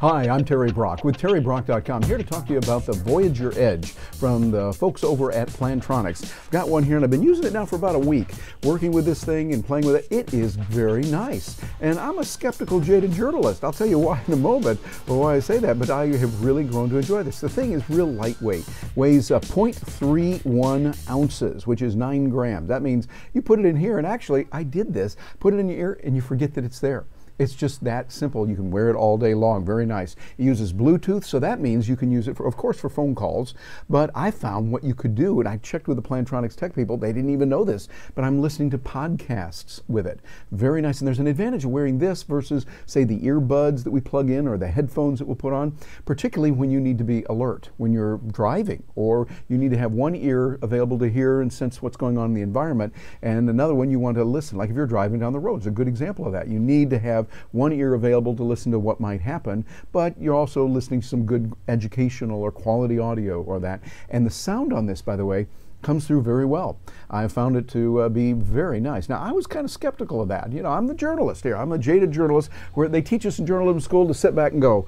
Hi, I'm Terry Brock with TerryBrock.com, here to talk to you about the Voyager Edge from the folks over at Plantronics. I've got one here and I've been using it now for about a week, working with this thing and playing with it. It is very nice. And I'm a skeptical, jaded journalist. I'll tell you why in a moment, or why I say that, but I have really grown to enjoy this. The thing is real lightweight, weighs 0.31 ounces, which is 9 grams. That means you put it in here, and actually, I did this, put it in your ear, and you forget that it's there. It's just that simple. You can wear it all day long. Very nice. It uses Bluetooth, so that means you can use it, for, of course, for phone calls. But I found what you could do, and I checked with the Plantronics tech people. They didn't even know this, but I'm listening to podcasts with it. Very nice. And there's an advantage of wearing this versus, say, the earbuds that we plug in or the headphones that we'll put on, particularly when you need to be alert, when you're driving, or you need to have one ear available to hear and sense what's going on in the environment, and another one you want to listen. Like if you're driving down the road, it's a good example of that. You need to have one ear available to listen to what might happen, but you're also listening to some good educational or quality audio or that. And the sound on this, by the way, comes through very well. I found it to be very nice. Now, I was kind of skeptical of that. You know, I'm the journalist here. I'm a jaded journalist, where they teach us in journalism school to sit back and go,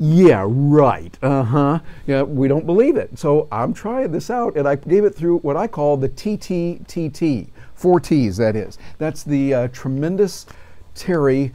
yeah, right, yeah, we don't believe it. So I'm trying this out, and I gave it through what I call the TTTT, 4 T's, that is. That's the Tremendous Terry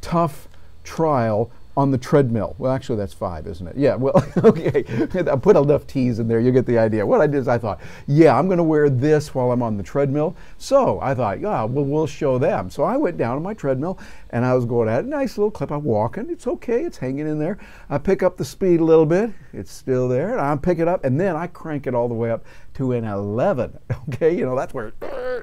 Tough Trial on the treadmill. Well, actually, that's 5, isn't it? Yeah, well, okay. I put enough T's in there, you get the idea. What I did is I thought, yeah, I'm going to wear this while I'm on the treadmill. So I thought, yeah, well, we'll show them. So I went down on my treadmill, and I was going at a nice little clip. I'm walking. It's okay. It's hanging in there. I pick up the speed a little bit. It's still there. And I pick it up, and then I crank it all the way up to an 11. Okay, you know, that's where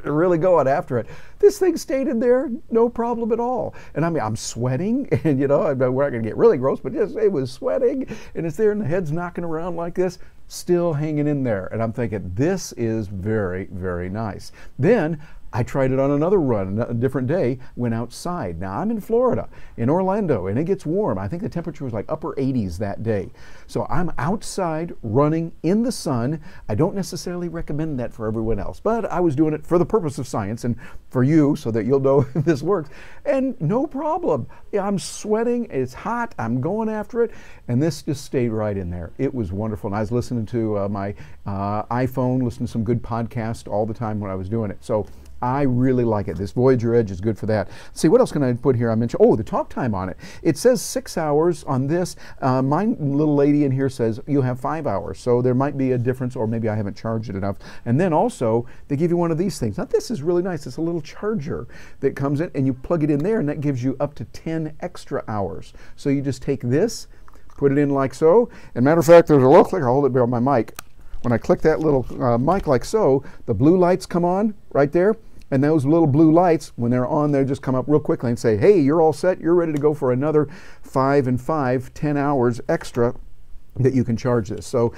you're really going after it. This thing stayed in there, no problem at all. And I mean, I'm sweating, and you know, we're not going to get really gross, but just, it was sweating, and it's there, and the head's knocking around like this, still hanging in there. And I'm thinking, this is very, very nice. Then I tried it on another run, a different day, went outside. Now, I'm in Florida, in Orlando, and it gets warm. I think the temperature was like upper 80s that day. So I'm outside running in the sun. I don't necessarily recommend that for everyone else, but I was doing it for the purpose of science and for you so that you'll know this works. And no problem. Yeah, I'm sweating, it's hot, I'm going after it, and this just stayed right in there. It was wonderful. And I was listening to my iPhone, listening to some good podcasts all the time when I was doing it. So I really like it. This Voyager Edge is good for that. Let's see, what else can I put here? I mentioned, oh, the talk time on it. It says 6 hours on this. My little lady in here says you have 5 hours. So there might be a difference, or maybe I haven't charged it enough. And then also, they give you one of these things. Now, this is really nice. It's a little charger that comes in, and you plug it in there, and that gives you up to 10 extra hours. So you just take this, put it in like so. And matter of fact, there's a little clicker. I'll hold it on my mic. When I click that little mic like so, the blue lights come on right there. And those little blue lights, when they're on, they just come up real quickly and say, hey, you're all set. You're ready to go for another 5 and 5, 10 hours extra that you can charge this. So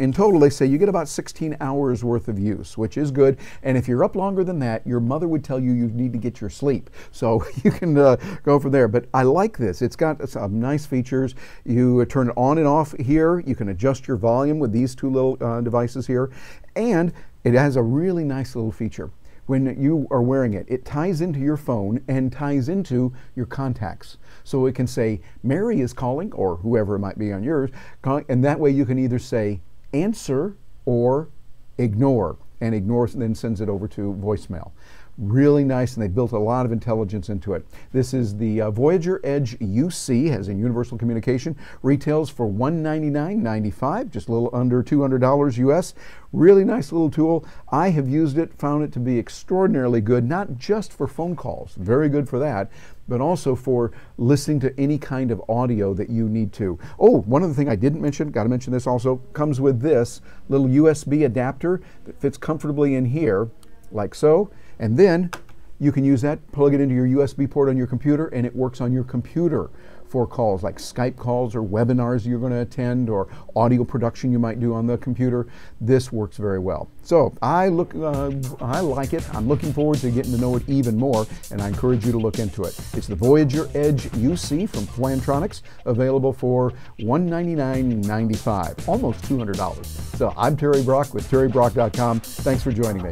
in total, they say you get about 16 hours worth of use, which is good. And if you're up longer than that, your mother would tell you you need to get your sleep. So you can go from there. But I like this. It's got some nice features. You turn it on and off here. You can adjust your volume with these 2 little devices here. And it has a really nice little feature. When you are wearing it, it ties into your phone and ties into your contacts. So it can say, Mary is calling, or whoever it might be on yours, calling, and that way you can either say answer or ignore, and ignore then sends it over to voicemail. Really nice, and they built a lot of intelligence into it. This is the Voyager Edge UC, has a universal communication, retails for $199.95, just a little under $200 US. Really nice little tool. I have used it, found it to be extraordinarily good, not just for phone calls, very good for that, but also for listening to any kind of audio that you need to. Oh, one other thing I didn't mention, got to mention this also, comes with this little USB adapter that fits comfortably in here, like so. And then you can use that, plug it into your USB port on your computer, and it works on your computer for calls like Skype calls or webinars you're going to attend or audio production you might do on the computer. This works very well. So I like it. I'm looking forward to getting to know it even more, and I encourage you to look into it. It's the Voyager Edge UC from Plantronics, available for $199.95, almost $200. So I'm Terry Brock with TerryBrock.com. Thanks for joining me.